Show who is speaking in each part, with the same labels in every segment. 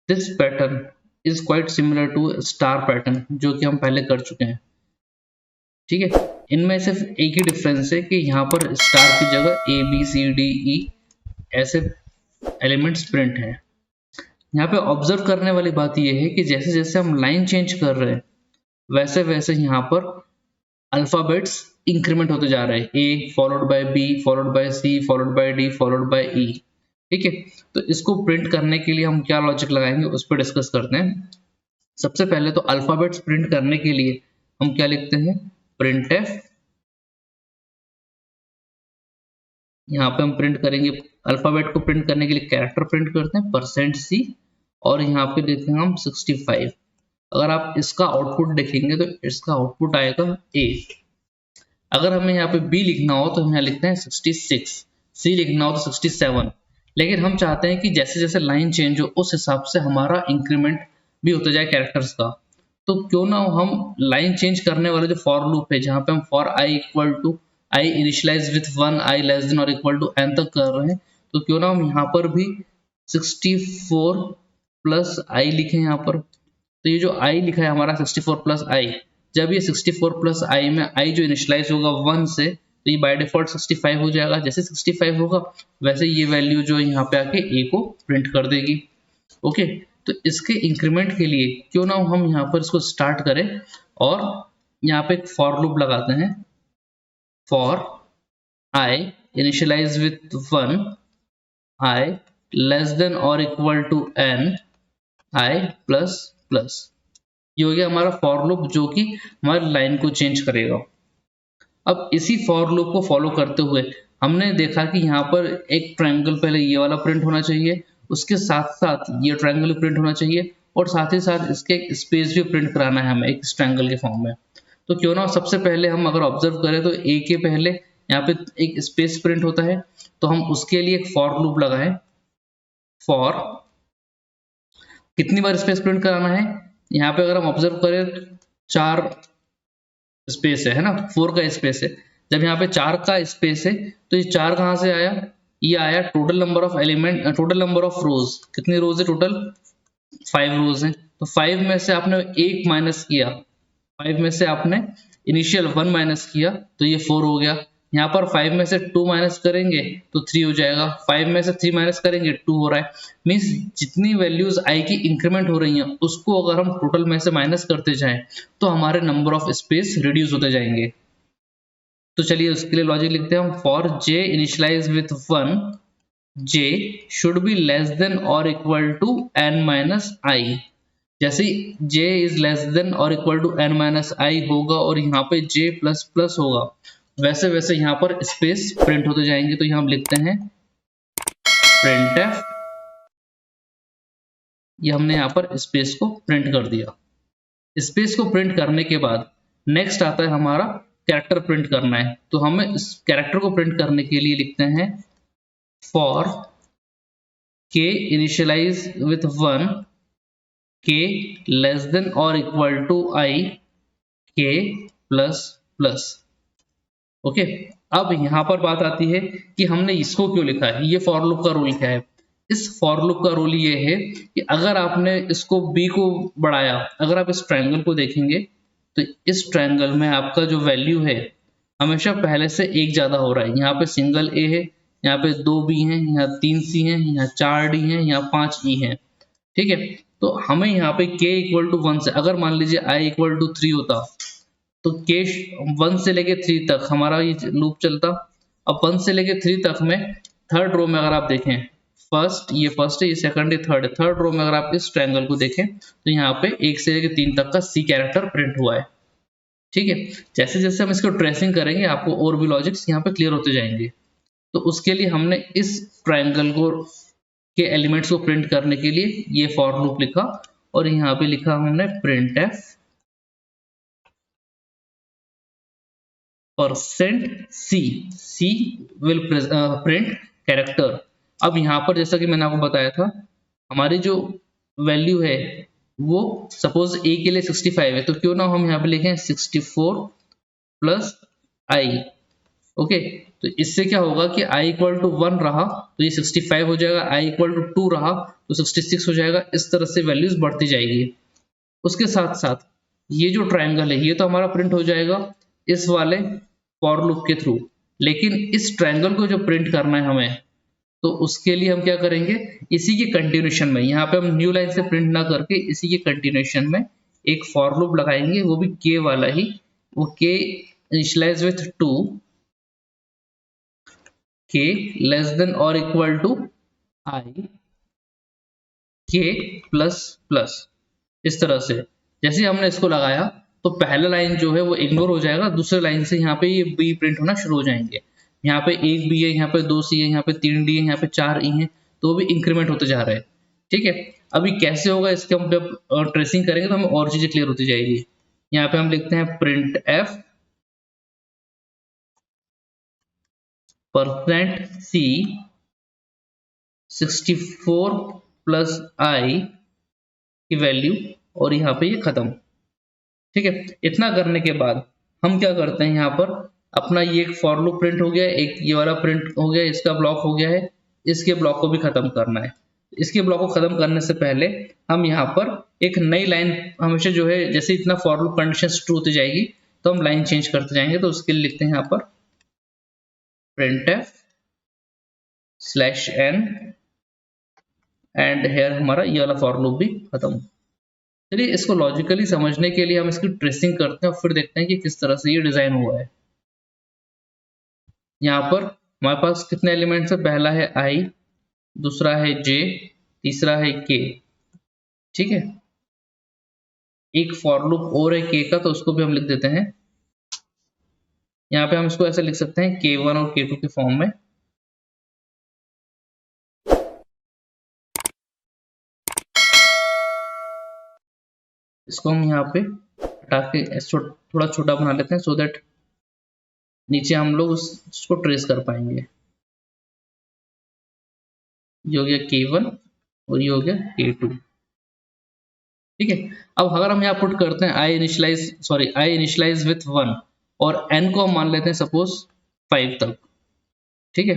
Speaker 1: This pattern is quite similar to star pattern, जो कि हम पहले कर चुके हैं। ठीक है, इनमें सिर्फ एक ही डिफरेंस है कि यहाँ पर स्टार की जगह A B C D E ऐसे एलिमेंट्स प्रिंट हैं। यहाँ पे ऑब्जर्व करने वाली बात यह है कि जैसे जैसे हम लाइन चेंज कर रहे हैं वैसे वैसे यहाँ पर अल्फाबेट्स इंक्रीमेंट होते जा रहे हैं, A followed by B followed by C followed by D followed by E. ठीक है, तो इसको प्रिंट करने के लिए हम क्या लॉजिक लगाएंगे उस पर डिस्कस करते हैं। सबसे पहले तो अल्फाबेट्स प्रिंट करने के लिए हम क्या लिखते हैं, प्रिंट एफ। यहाँ पे हम प्रिंट करेंगे, अल्फाबेट को प्रिंट करने के लिए कैरेक्टर प्रिंट करते हैं %C, और यहाँ पे देखेंगे हम 65। अगर आप इसका आउटपुट देखेंगे तो इसका आउटपुट आएगा A। अगर हमें यहाँ पे B लिखना हो तो हम यहाँ लिखते हैं 66, C लिखना हो तो 67। लेकिन हम चाहते हैं कि जैसे जैसे लाइन चेंज हो उस हिसाब से हमारा इंक्रीमेंट भी होता जाए कैरेक्टर्स का। तो क्यों ना हम लाइन चेंज करने वाले जो फॉर लूप है, जहाँ पे हम for i equal to i initialise with 1, i less than और इक्वल टू n तक कर रहे हैं, तो क्यों ना हम यहाँ पर भी 64 प्लस i लिखें यहाँ पर। तो ये जो i लिखा है हमारा 64 प्लस i, जब ये 64 प्लस i में i जो इनिशियलाइज होगा 1 से, तो ये बाय डिफॉल्ट 65 हो जाएगा। जैसे 65 होगा वैसे ये वैल्यू जो यहाँ पे आके a को प्रिंट कर देगी। ओके, तो इसके इंक्रीमेंट के लिए क्यों ना हम यहाँ पर इसको स्टार्ट करें और यहाँ पे एक फॉर लूप लगाते हैं, for i initialise with 1, i less than और equal to n, i plus plus. ये हो गया हमारा फॉर लूप जो कि हमारी लाइन को चेंज करेगा। अब इसी फॉर लूप को फॉलो करते हुए हमने देखा कि यहाँ पर एक ट्रायंगल पहले ये वाला प्रिंट होना चाहिए, उसके साथ साथ ये ट्रायंगल प्रिंट होना चाहिए, और साथ ही साथ इसके एक स्पेस भी प्रिंट कराना है हमें एक ट्रायंगल के फॉर्म में। तो क्यों ना सबसे पहले हम अगर ऑब्जर्व करें तो ए के पहले यहाँ पे एक स्पेस प्रिंट होता है, तो हम उसके लिए एक फॉर लूप लगाएं। फॉर कितनी बार स्पेस प्रिंट कराना है, यहाँ पे अगर हम ऑब्जर्व करें 4 स्पेस है ना, 4 का स्पेस है। जब यहाँ पे 4 का स्पेस है तो ये 4 कहाँ से आया, ये आया total number of element, total number of रोज। कितनी रोज है टोटल, 5 रोज है। तो 5 में से आपने 1 माइनस किया, 5 में से आपने इनिशियल 1 माइनस किया तो ये 4 हो गया। यहाँ पर 5 में से 2 माइनस करेंगे तो 3 हो जाएगा, 5 में से 3 माइनस करेंगे 2 हो रहा है। मींस जितनी वैल्यूज i की इंक्रीमेंट हो रही हैं उसको अगर हम टोटल में से माइनस करते जाएं तो हमारे नंबर ऑफ स्पेस रिड्यूस होते जाएंगे। तो चलिए उसके लिए लॉजिक लिखते हैं हम, for j initialize with 1, j should be less than और equal to n minus i। जैसे j इज लेस देन और equal to n minus i होगा और यहाँ पे j प्लस प्लस होगा, वैसे वैसे यहाँ पर स्पेस प्रिंट होते जाएंगे। तो यहाँ हम लिखते हैं printf, ये हमने यहाँ पर स्पेस को प्रिंट कर दिया। स्पेस को प्रिंट करने के बाद नेक्स्ट आता है हमारा कैरेक्टर प्रिंट करना है। तो हमें इस कैरेक्टर को प्रिंट करने के लिए लिखते हैं for k initialize with 1, k less than और equal to i, k plus plus. Okay, अब यहाँ पर बात आती है कि हमने इसको क्यों लिखा है, ये फॉर लूप का रूल क्या है। इस फॉर लूप का रूल ये है कि अगर आपने इसको b को बढ़ाया, अगर आप इस ट्रायंगल को देखेंगे तो इस ट्रायंगल में आपका जो वैल्यू है हमेशा पहले से एक ज्यादा हो रहा है। यहाँ पे सिंगल a है, यहाँ पे 2 b है, यहाँ 3 c है, यहाँ 4 d है, यहाँ 5 e है। ठीक है, तो हमें यहाँ पे k इक्वल टू 1 से, अगर मान लीजिए i इक्वल टू 3 होता तो k 1 से लेके 3 तक हमारा ये लूप चलता। अब 1 से लेके 3 तक में थर्ड रो में अगर आप देखें, फर्स्ट ये फर्स्ट है, ये सेकंड है, थर्ड है, थर्ड रो में अगर आप इस ट्रायंगल को देखें तो यहाँ पे 1 से लेके 3 तक का C कैरेक्टर प्रिंट हुआ है। ठीक है, जैसे जैसे हम इसको ट्रेसिंग करेंगे आपको और भी लॉजिक्स यहाँ पे क्लियर होते जाएंगे। तो उसके लिए हमने इस ट्रायंगल को के एलिमेंट्स को प्रिंट करने के लिए ये फॉर लूप लिखा, और यहाँ पे लिखा हमने printf %c will print character। अब यहाँ पर जैसा कि मैंने आपको बताया था हमारी जो वैल्यू है वो सपोज a के लिए 65 है, तो क्यों ना हम यहाँ पे लिखें 64 प्लस i। ओके, तो इससे क्या होगा कि i इक्वल टू 1 रहा तो ये 65 हो जाएगा, i इक्वल टू 2 रहा तो 66 हो जाएगा। इस तरह से वैल्यूज बढ़ती जाएगी। उसके साथ साथ ये जो ट्रायंगल है ये तो हमारा प्रिंट हो जाएगा इस वाले फॉर लूप के थ्रू, लेकिन इस ट्रायंगल को जो प्रिंट करना है हमें, तो उसके लिए हम क्या करेंगे, इसी के कंटिन्यूशन में, यहाँ पे हम न्यू लाइन से प्रिंट ना करके इसी के कंटिन्यूशन में एक फॉर लूप लगाएंगे, वो भी के वाला ही, वो k initialize with 2 k less than और equal to i k plus plus. इस तरह से जैसे हमने इसको लगाया तो पहला लाइन जो है वो इग्नोर हो जाएगा, दूसरे लाइन से यहाँ पे ये बी प्रिंट होना शुरू हो जाएंगे। यहाँ पे एक बी है, यहाँ पे 2 सी है, यहाँ पे 3 डी है, यहाँ पे 4 ई है, तो वो भी इंक्रीमेंट होते जा रहे हैं। ठीक है, अभी कैसे होगा इसके हम जब ट्रेसिंग करेंगे तो हमें और चीजें क्लियर होती जाएगी। यहाँ पे हम लिखते हैं print f percent c 64 plus i की वैल्यू, और यहाँ पे ये खत्म। ठीक है, इतना करने के बाद हम क्या करते हैं, यहाँ पर अपना ये एक फॉर लूप प्रिंट हो गया, एक ये वाला प्रिंट हो गया, इसका ब्लॉक हो गया है, इसके ब्लॉक को भी खत्म करना है। इसके ब्लॉक को खत्म करने से पहले हम यहाँ पर एक नई लाइन हमेशा जो है, जैसे इतना फॉर लूप कंडीशन ट्रू होती जाएगी तो हम लाइन चेंज करते जाएंगे। तो उसके लिए लिखते हैं यहाँ पर printf slash n and here हमारा ये वाला फॉर लूप भी खत्म। चलिए इसको लॉजिकली समझने के लिए हम इसकी ट्रेसिंग करते हैं और फिर देखते हैं कि किस तरह से ये डिजाइन हुआ है। यहाँ पर हमारे पास कितने एलिमेंट्स है, पहला है i, दूसरा है j, तीसरा है k। ठीक है, एक फॉर लूप और है k का, तो उसको भी हम लिख देते हैं। यहाँ पे हम इसको ऐसे लिख सकते हैं k1 और k2 के फॉर्म में। इसको हम यहाँ पे हटा के थोड़ा छोटा बना लेते हैं सो दैट नीचे हम लोग उसको ट्रेस कर पाएंगे। ये हो गया k1 और ये हो गया k2। ठीक है, अब अगर हम यहाँ पुट करते हैं i इनिशियलाइज विथ 1 और n को हम मान लेते हैं सपोज 5 तक। ठीक है,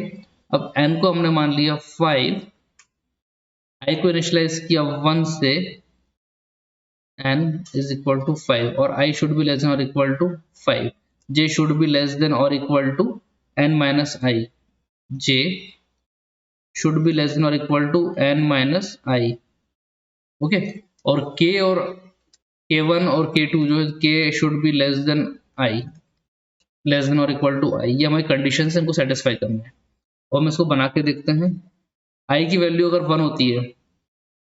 Speaker 1: अब n को हमने मान लिया 5, i को इनिशियलाइज किया 1 से, n is equal to 5 और i should be less than or equal to 5, j should be less than or equal to n minus i, j should be less than or equal to n minus i। Okay, और k और k1 और k2 जो है k should be less than i, less than or equal to i, ये हमारी condition से इनको satisfy करना है। और हम इसको बना के देखते हैं। i की वैल्यू अगर 1 होती है,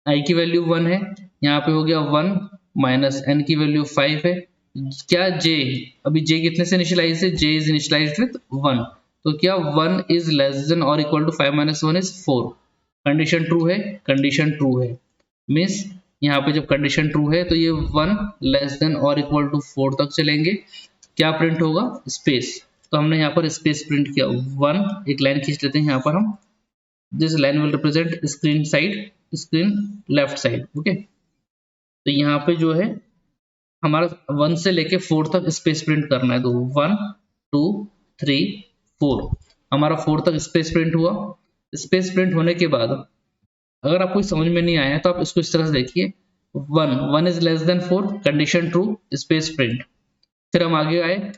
Speaker 1: i की वैल्यू 1 है, यहाँ पे हो गया 1 माइनस n की वैल्यू 5 है, क्या j, अभी j कितने से इनिशियलाइज है, j इज इनिशियलाइज्ड विथ 1, तो क्या 1 इज लेस देन और equal to 5 minus 1 is 4। Condition true है, कंडीशन ट्रू है, मीन्स यहाँ पे जब कंडीशन ट्रू है तो ये 1 लेस देन और इक्वल टू 4 तक चलेंगे। क्या प्रिंट होगा, स्पेस, तो हमने यहाँ पर स्पेस प्रिंट किया 1, एक लाइन खींच लेते हैं यहाँ पर हम, this line will represent screen side, screen left side. Okay, तो यहाँ पे जो है हमारा 1 से लेके 4 तक स्पेस प्रिंट करना है, तो 1 2 3 4 हमारा 4 तक स्पेस प्रिंट हुआ। स्पेस प्रिंट होने के बाद अगर आपको समझ में नहीं आया तो आप इसको इस तरह से देखिए, 1 is less then 4, condition true, space print. फिर हम आगे आए,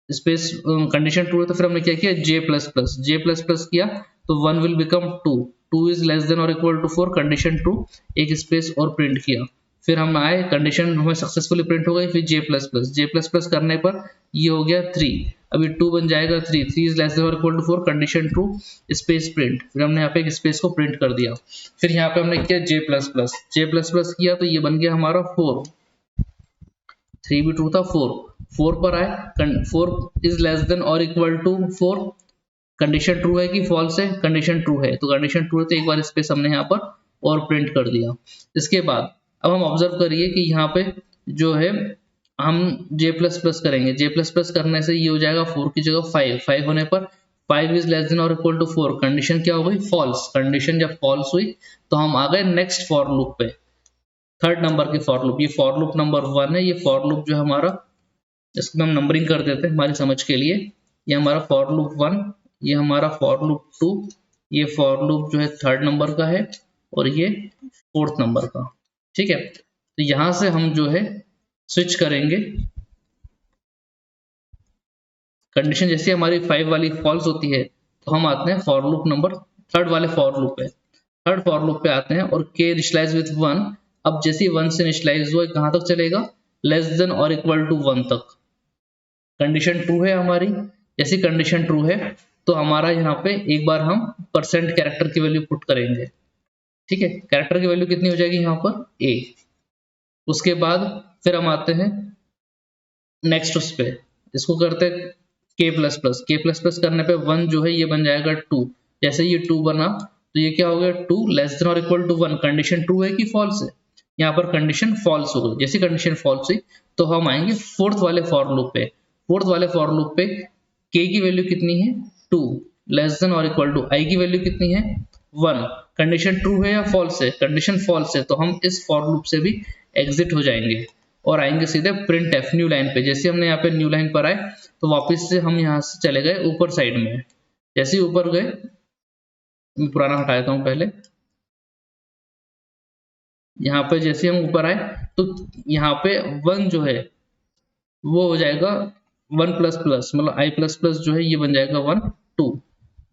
Speaker 1: स्पेस कंडीशन ट्रू है तो फिर हमने क्या किया, j प्लस प्लस किया तो 1 will become 2 is less than और इक्वल टू 4, कंडीशन ट्रू, एक स्पेस और प्रिंट किया। फिर हम आए, कंडीशन हमें सक्सेसफुली प्रिंट हो गई, फिर j प्लस प्लस करने पर ये हो गया 3, अभी 2 बन जाएगा 3 इज लेस देन और equal to 4, condition true, space print. फिर हमने यहाँ पे एक स्पेस को प्रिंट कर दिया। फिर यहाँ पे हमने किया j प्लस किया तो ये बन गया हमारा 4, 3 भी ट्रू था, 4 पर आए, 4 इज लेस देन और इक्वल टू 4, कंडीशन ट्रू है कि फॉल्स है, कंडीशन ट्रू है, तो कंडीशन ट्रू है तो एक बार स्पेस हमने यहाँ पर और प्रिंट कर दिया। इसके बाद अब हम ऑब्जर्व करिए कि यहाँ पे जो है हम j करेंगे, j करने से ये हो जाएगा 4 की जगह 5 होने पर 5 इज लेस देन और इक्वल टू 4, कंडीशन क्या हो गई, फॉल्स। कंडीशन जब फॉल्स हुई तो हम आ गए नेक्स्ट फॉर लूप पे, थर्ड नंबर के फॉर लूप, ये फॉर लूप नंबर 1 है। ये फॉर लूप जो हमारा, इसको हम नंबरिंग कर देते हैं हमारी समझ के लिए, ये हमारा फॉर लूप 1 ये हमारा फॉर लूप 2, ये फॉर लूप जो है 3rd नंबर का है और ये 4th नंबर का। ठीक है, तो यहां से हम जो है स्विच करेंगे। कंडीशन जैसे हमारी 5 वाली फॉल्स होती है तो हम आते हैं फॉर लूप नंबर 3rd वाले फॉर लूप पे। 3rd फॉर लूप पे आते हैं और के इनिशियलाइज विद 1। अब जैसे 1 से इनिशियलाइज हुआ कहां तक चलेगा, लेस देन और इक्वल टू 1 तक। कंडीशन ट्रू है हमारी, जैसी कंडीशन ट्रू है तो हमारा यहाँ पे एक बार हम परसेंट कैरेक्टर की वैल्यू पुट करेंगे। ठीक है, कैरेक्टर की वैल्यू कितनी हो जाएगी यहाँ पर a। उसके बाद फिर हम आते हैं नेक्स्ट उस पे, इसको करते हैं k plus plus. k plus plus करने पे 1 जो है ये बन जाएगा 2। जैसे ये 2 बना तो ये क्या हो गया 2 लेस देन और इक्वल टू 1। कंडीशन ट्रू है कि फॉल्स है, यहाँ पर कंडीशन फॉल्स हो गई। जैसी कंडीशन फॉल्स हुई तो हम आएंगे 4th वाले फॉर लूप पे। 4th वाले फॉर लूप पे k की वैल्यू कितनी है 2 लेस देन और इक्वल टू i की वैल्यू कितनी है 1। कंडीशन ट्रू है या फॉल्स है, कंडीशन फॉल्स है तो हम इस फॉर लूप से भी एग्जिट हो जाएंगे और आएंगे सीधे प्रिंट एफ न्यू लाइन पे। जैसे हमने यहाँ पे न्यू लाइन पर आए तो वापस से हम यहाँ से चले गए ऊपर साइड में। जैसे ही ऊपर गए, मैं पुराना हटा देता हूँ पहले। यहाँ पे जैसे हम ऊपर आए तो यहाँ पे 1 जो है वो हो जाएगा 1 प्लस प्लस, मतलब i प्लस प्लस जो है ये बन जाएगा 1 2।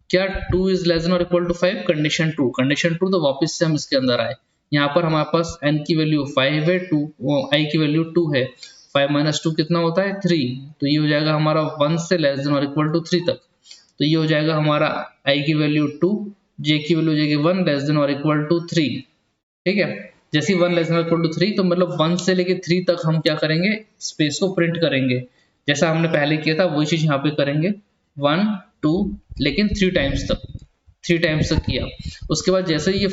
Speaker 1: क्या 2 इज लेस देन और equal to 5, condition true. Condition true तो वापस से हम इसके अंदर आए। यहाँ पर हमारे पास n की वैल्यू 5 है, 2 i की वैल्यू 2 है। 5 माइनस 2 कितना होता है 3। तो ये हो जाएगा हमारा 1 से लेस देन और इक्वल टू 3 तक। तो ये हो जाएगा हमारा i की वैल्यू 2, j की वैल्यू हो जाएगी 1 लेस देन और इक्वल टू 3। ठीक है, जैसे 1 लेस देन और इक्वल टू 3 तो मतलब 1 से लेके 3 तक हम क्या करेंगे, स्पेस को प्रिंट करेंगे जैसा हमने पहले किया था वही चीज यहाँ पे करेंगे। 1 2 लेकिन 3 टाइम्स तक, 3 टाइम्स तक किया। उसके बाद जैसे ये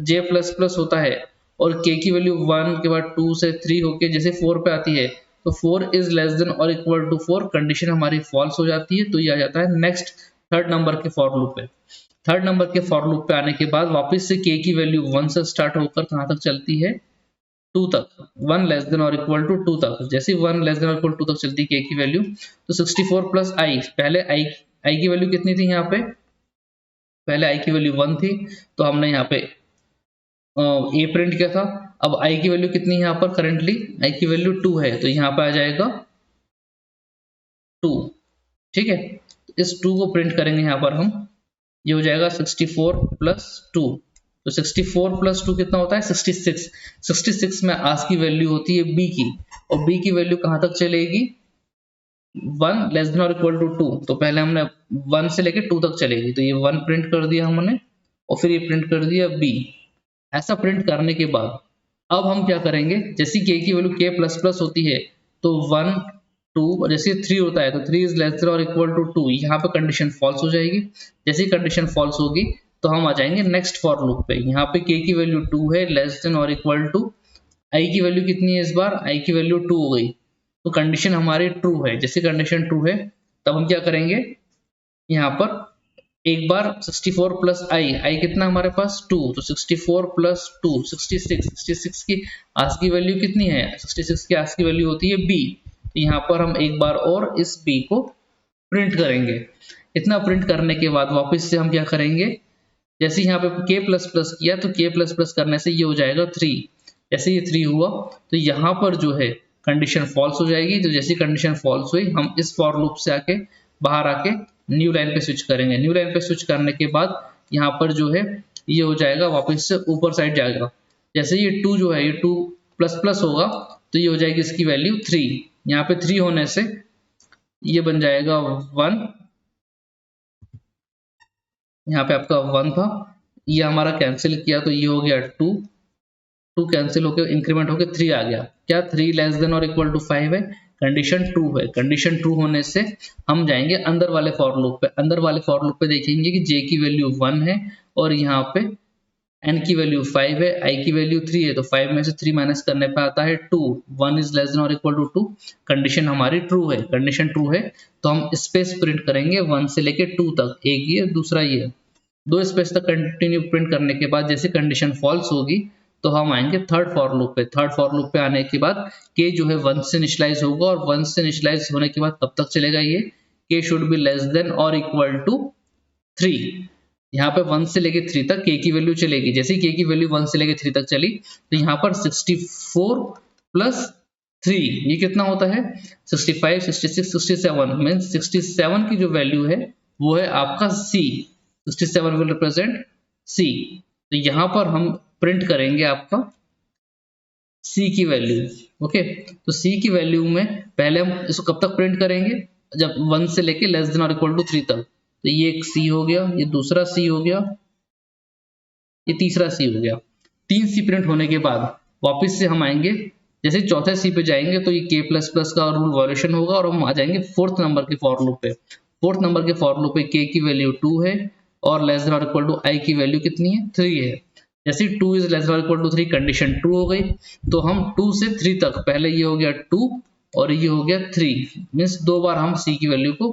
Speaker 1: j प्लस प्लस होता है और k की वैल्यू 1 के बाद 2 से 3 होके जैसे 4 पे आती है तो 4 इज लेस देन और इक्वल टू 4। कंडीशन हमारी फॉल्स हो जाती है तो ये आ जाता है नेक्स्ट 3rd नंबर के फॉर लूप पे। 3rd नंबर के फॉर लूप पे आने के बाद वापस से k की वैल्यू 1 से स्टार्ट होकर कहां तक चलती है 2 तक, 1 लेस देन और इक्वल टू 2 तक। जैसे 1 लेस देन और इक्वल टू 2 तक चलती है k की वैल्यू तो 64 प्लस i। पहले i की वैल्यू कितनी थी यहाँ पे, पहले i की वैल्यू 1 थी तो हमने यहाँ पे a प्रिंट किया था। अब i की वैल्यू कितनी है यहाँ पर करेंटली, i की वैल्यू 2 है तो यहाँ पे आ जाएगा 2। ठीक है, इस 2 को प्रिंट करेंगे यहाँ पर हम, ये हो जाएगा 64 प्लस 2। तो 64 प्लस 2 कितना होता है 66। 66 में आज की वैल्यू होती है b की, और b की वैल्यू कहां तक चलेगी 1 लेस देन और इक्वल टू 2। तो पहले हमने 1 से लेके 2 तक चलेगी तो ये 1 प्रिंट कर दिया हमने और फिर ये प्रिंट कर दिया b। ऐसा प्रिंट करने के बाद अब हम क्या करेंगे, जैसी k की वैल्यू k प्लस प्लस होती है तो 1 2 और जैसे 3 होता है तो 3 इज लेस देन और इक्वल टू 2। यहाँ पे कंडीशन फॉल्स हो जाएगी। जैसी कंडीशन फॉल्स होगी तो हम आ जाएंगे नेक्स्ट फॉर लूप पे। यहाँ पे k की वैल्यू 2 है लेस देन और इक्वल टू i की वैल्यू कितनी है, इस बार i की वैल्यू 2 हो गई तो कंडीशन हमारी ट्रू है। जैसे कंडीशन ट्रू है तब हम क्या करेंगे, यहाँ पर एक बार 64 प्लस i कितना हमारे पास 2, तो 64 प्लस 2 66 की आज की वैल्यू कितनी है 66 की आज की वैल्यू होती है b। तो यहाँ पर हम एक बार और इस b को प्रिंट करेंगे। इतना प्रिंट करने के बाद वापस से हम क्या करेंगे, जैसे यहाँ पे k प्लस प्लस किया तो k प्लस प्लस करने से ये हो जाएगा 3। जैसे ये 3 हुआ तो यहाँ पर जो है कंडीशन फॉल्स हो जाएगी। तो जैसी कंडीशन फॉल्स हुई हम इस फॉर लूप से आके बाहर आके न्यू लाइन पे स्विच करेंगे। न्यू लाइन पे स्विच करने के बाद यहाँ पर जो है ये हो जाएगा वापस से ऊपर साइड जाएगा। जैसे ये 2 जो है ये 2 प्लस प्लस होगा तो ये हो जाएगी इसकी वैल्यू 3। यहाँ पे 3 होने से ये बन जाएगा 1, यहाँ पे आपका 1 था, ये हमारा कैंसिल किया तो ये हो गया 2 कैंसिल होकर इंक्रीमेंट होकर 3 आ गया। क्या 3 लेस देन और इक्वल टू 5 है, कंडीशन ट्रू है। कंडीशन ट्रू होने से हम जाएंगे अंदर वाले फॉर लूप पे। अंदर वाले फॉर लूप पे देखेंगे कि j की वैल्यू 1 है और यहाँ पे n की वैल्यू 5 है, i की वैल्यू 3 है तो 5 में से 3 माइनस करने पे आता है 2। 1 इज लेस देन और इक्वल टू 2। कंडीशन हमारी ट्रू है। कंडीशन ट्रू है तो हम स्पेस प्रिंट करेंगे 1 से लेके 2 तक, एक ये दूसरा ये, 2 स्पेस तक कंटिन्यू प्रिंट करने के बाद जैसे कंडीशन फॉल्स होगी तो हम आएंगे 3rd फॉर लूप पे। 3rd फॉर लूप पे आने के बाद k जो है 1 से इनिशियलाइज होगा और 1 से इनिशियलाइज होने के बाद कब तक चलेगा ये, k should be less than और इक्वल टू 3, यहाँ पे 1 से लेके 3 तक k की वैल्यू चलेगी। जैसे ही k की वैल्यू 1 से लेके 3 तक चली तो यहाँ पर 64 प्लस 3 ये कितना होता है 65, 66, 67 मीन्स 67 की जो वैल्यू है वो है आपका C। 67 will represent C। तो यहाँ पर हम प्रिंट करेंगे आपका C की वैल्यू। ओके, तो C की वैल्यू में पहले हम इसको कब तक प्रिंट करेंगे, जब 1 से लेके लेस देन और इक्वल टू 3 तक। तो ये एक C हो गया, ये दूसरा C हो गया, ये तीसरा C हो गया। 3 C प्रिंट होने के बाद वापस से हम आएंगे, जैसे चौथे C पे जाएंगे तो ये k++ का रूल वॉल्यूशन होगा और हम आ जाएंगे 4th नंबर के फॉर लूप पे। 4th नंबर के फॉर लूप पे k की वैल्यू 2 है और लेस देन और इक्वल टू i की वैल्यू कितनी है 3 है। जैसे 2 इज लेस देन और इक्वल टू 3 कंडीशन ट्रू हो गई तो हम 2 से 3 तक, पहले ये हो गया 2 और ये हो गया 3, मीन्स 2 बार हम C की वैल्यू को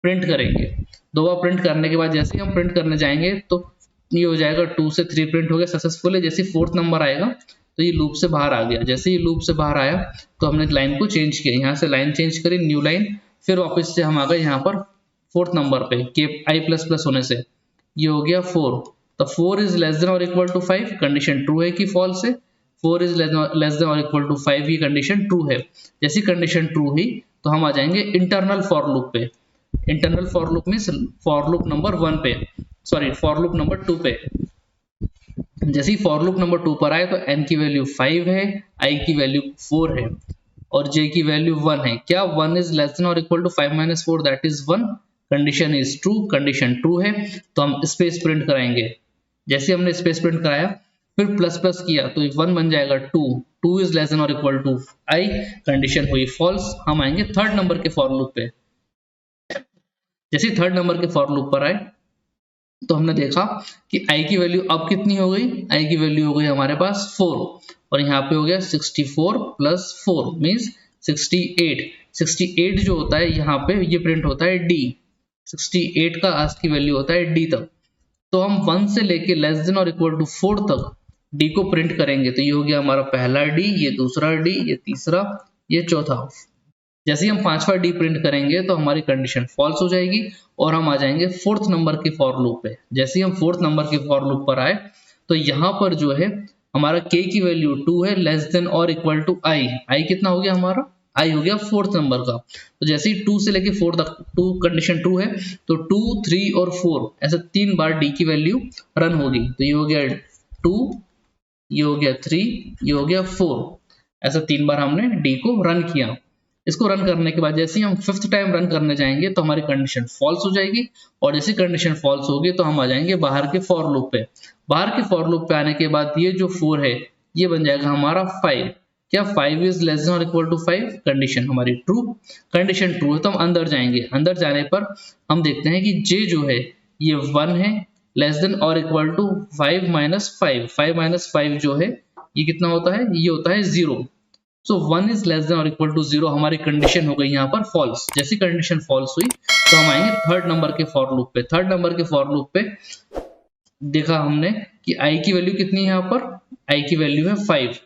Speaker 1: प्रिंट करेंगे। 2 बार प्रिंट करने के बाद जैसे ही हम प्रिंट करने जाएंगे तो ये हो जाएगा 2 से 3 प्रिंट हो गया सक्सेसफुली। जैसे 4th नंबर आएगा तो ये लूप से बाहर आ गया। जैसे ये लूप से बाहर आया तो हमने लाइन को चेंज किया, यहाँ से लाइन चेंज करी, न्यू लाइन, फिर वापस से हम आ गए यहाँ पर 4th नंबर पे i++ होने से ये हो गया 4। तो 4 इज लेस देन और इक्वल टू 5, कंडीशन ट्रू है कि फॉल्स है। 4 इज लेस देन और इक्वल टू 5, ये कंडीशन ट्रू है। जैसी कंडीशन ट्रू हुई तो हम आ जाएंगे इंटरनल फॉर लूप पे। Internal for loop means for loop number 1 पे, सॉरी फॉर लूप नंबर 2 पे। जैसे ही फॉर लूप नंबर 2 पर आए तो n की वैल्यू 5 है, i की वैल्यू 4 है और j की वैल्यू 1 है। क्या 1 इज लेस देन और equal to 5 - 4, that is 1, condition is true, condition true है तो हम स्पेस प्रिंट कराएंगे। जैसे हमने स्पेस प्रिंट कराया फिर प्लस किया तो 1 बन जाएगा 2, 2 इज लेस देन और इक्वल टू i, कंडीशन हुई फॉल्स। हम आएंगे 3rd नंबर के फॉर लूप पे। जैसे 3rd नंबर के फॉर लूप पर आए तो हमने देखा कि i की वैल्यू अब कितनी हो गई, i की वैल्यू हो गई हमारे पास 4 और यहाँ पे हो गया 64 प्लस 4 मीन्स 68। 68 जो होता है यहाँ पे ये प्रिंट होता है d, 68 का आज की वैल्यू होता है d तक। तो हम 1 से लेके लेस देन और इक्वल टू 4 तक d को प्रिंट करेंगे तो ये हो गया हमारा पहला d, ये दूसरा d, ये तीसरा, ये चौथा। जैसे ही हम 5वां डी प्रिंट करेंगे तो हमारी कंडीशन फॉल्स हो जाएगी और हम आ जाएंगे 4th नंबर के फॉर लूप पे। जैसे ही हम 4th नंबर के फॉर लूप पर आए तो यहाँ पर जो है हमारा k की वैल्यू 2 है लेस देन और इक्वल टू i। i कितना हो गया हमारा, i हो गया 4th नंबर का। तो जैसे ही 2 से लेके 4 तक 2 कंडीशन ट्रू है तो 2, 3 और 4 ऐसे 3 बार d की वैल्यू रन होगी। तो ये हो गया 2, ये हो गया 3, ये हो गया 4, ऐसा 3 बार हमने d को रन किया। इसको रन करने के बाद जैसे ही हम 5th टाइम रन करने जाएंगे तो हमारी कंडीशन फॉल्स हो जाएगी और जैसी कंडीशन फॉल्स होगी तो हम आ जाएंगे बाहर के फॉर लूप पे। बाहर के फॉर लूप पे आने के बाद ये जो 4 है ये बन जाएगा हमारा 5। क्या 5 इज लेस देन और इक्वल टू 5, कंडीशन हमारी ट्रू, कंडीशन ट्रू है तो हम अंदर जाएंगे। अंदर जाने पर हम देखते हैं कि j जो है ये 1 है लेस देन और इक्वल टू 5 - 5, 5 - 5 जो है ये कितना होता है, ये होता है 0। सो 1 इज लेस देन और इक्वल टू 0, हमारी कंडीशन हो गई यहाँ पर फॉल्स। जैसी कंडीशन फॉल्स हुई तो हम आएंगे 3rd नंबर के फॉर लूप पे। 3rd नंबर के फॉर लूप पे देखा हमने कि i की वैल्यू कितनी है, यहाँ पर i की वैल्यू है 5।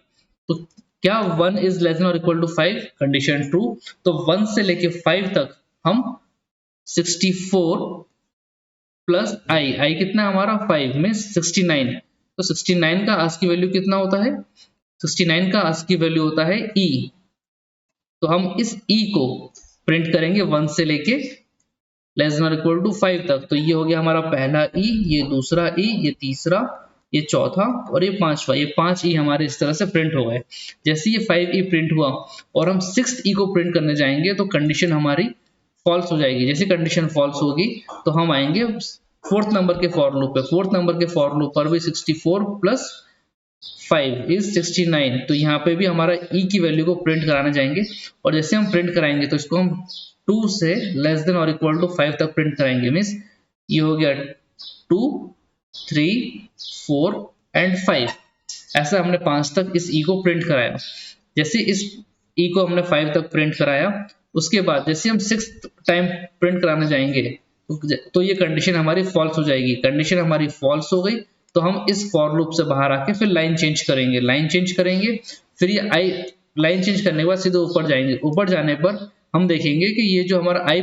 Speaker 1: तो क्या 1 इज लेस देन और इक्वल टू 5, कंडीशन ट्रू। तो 1 से लेके 5 तक हम 64 प्लस i कितना हमारा 5 में 69। तो 69 का आज की वैल्यू कितना होता है, 69 का आज की वैल्यू होता है e। तो हम इस e को प्रिंट करेंगे 1 से लेके लेस देन और इक्वल टू 5 तक। तो ये हो गया हमारा पहला e, ये दूसरा e, ये तीसरा, ये चौथा और ये 5वां, ये 5 e हमारे इस तरह से प्रिंट हो गए। जैसे ये 5 e प्रिंट हुआ और हम 6th e को प्रिंट करने जाएंगे तो कंडीशन हमारी फॉल्स हो जाएगी। जैसे कंडीशन फॉल्स होगी तो हम आएंगे 4th नंबर के फॉर लूप पे। 4th नंबर के फॉर लूप पर भी 64 प्लस 5 इज 69। तो यहाँ पे भी हमारा e की वैल्यू को प्रिंट कराने जाएंगे और जैसे हम प्रिंट कराएंगे तो इसको हम 2 से लेस देन और इक्वल टू 5 तक प्रिंट कराएंगे। मीन्स ये हो गया 2, 3, 4 एंड 5, ऐसा हमने 5 तक इस e को प्रिंट कराया। जैसे इस e को हमने 5 तक प्रिंट कराया उसके बाद जैसे हम 6th टाइम प्रिंट कराने जाएंगे तो ये कंडीशन हमारी फॉल्स हो जाएगी। कंडीशन हमारी फॉल्स हो गई तो हम इस फॉर लूप से बाहर आके फिर लाइन चेंज करेंगे। लाइन चेंज करेंगे फिर ये लाइन चेंज करने के बाद सीधे ऊपर जाएंगे। ऊपर जाने पर हम देखेंगे कि ये जो हमारा i++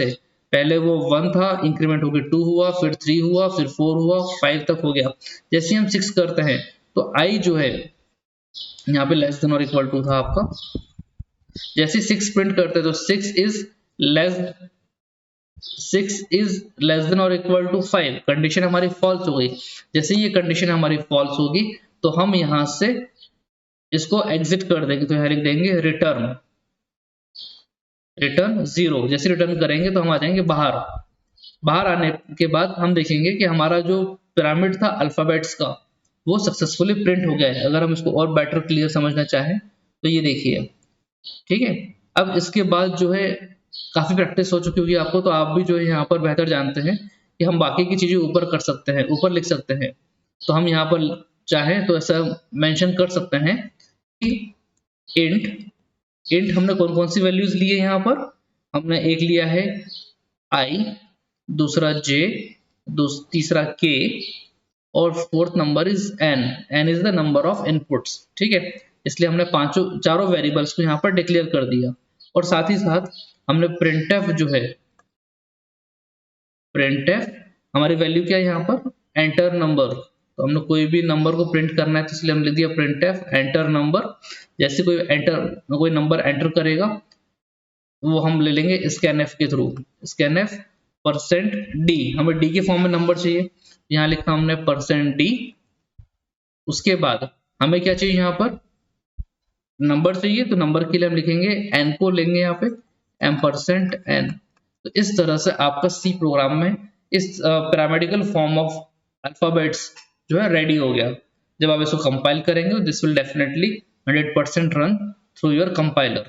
Speaker 1: है पहले वो 1 था, इंक्रीमेंट होकर 2 हुआ, फिर 3 हुआ, फिर 4 हुआ, 5 तक हो गया। जैसे हम 6 करते हैं तो i जो है यहाँ पे लेस देन और इक्वल टू था आपका, जैसे 6 प्रिंट करते हैं तो 6 इज लेस देन और इक्वल टू 5, कंडीशन हमारी फॉल्स हो गई। जैसे ये कंडीशन हमारी फॉल्स होगी तो हम यहां से इसको एग्जिट कर देंगे, तो यहां लिख देंगे रिटर्न 0। जैसे रिटर्न करेंगे तो हम आ जाएंगे बाहर। बाहर आने के बाद हम देखेंगे कि हमारा जो पिरामिड था अल्फाबेट्स का वो सक्सेसफुली प्रिंट हो गया है। अगर हम इसको और बेटर क्लियर समझना चाहें तो ये देखिए, ठीक है। अब इसके बाद जो है काफी प्रैक्टिस हो चुकी होगी आपको, तो आप भी जो है यहाँ पर बेहतर जानते हैं कि हम बाकी की चीजें ऊपर कर सकते हैं, ऊपर लिख सकते हैं। तो हम यहाँ पर चाहें तो ऐसा मेंशन कर सकते हैं कि इंट हमने कौन कौन सी वैल्यूज ली है। यहाँ पर हमने एक लिया है i, दूसरा j, तीसरा k और fourth number is n is the number of inputs, ठीक है। इसलिए हमने चारों वेरिएबल्स को यहाँ पर डिक्लेयर कर दिया। और साथ ही साथ हमने printf जो है, printf हमारी वैल्यू क्या है यहाँ पर, एंटर नंबर। तो हमने कोई भी नंबर को प्रिंट करना है तो इसलिए हम लिख दिया printf एंटर नंबर। जैसे कोई नंबर एंटर करेगा वो हम ले लेंगे scanf के थ्रू, scanf %d, हमें d के फॉर्म में नंबर चाहिए, यहाँ लिखा हमने %d। उसके बाद हमें क्या चाहिए, यहाँ पर नंबर चाहिए, तो नंबर के लिए हम लिखेंगे n को लेंगे यहाँ पे %n। तो इस तरह से आपका सी प्रोग्राम में इस पैरामेडिकल फॉर्म ऑफ अल्फाबेट्स जो है रेडी हो गया। जब आप इसको कंपाइल करेंगे this will definitely 100% run through your compiler.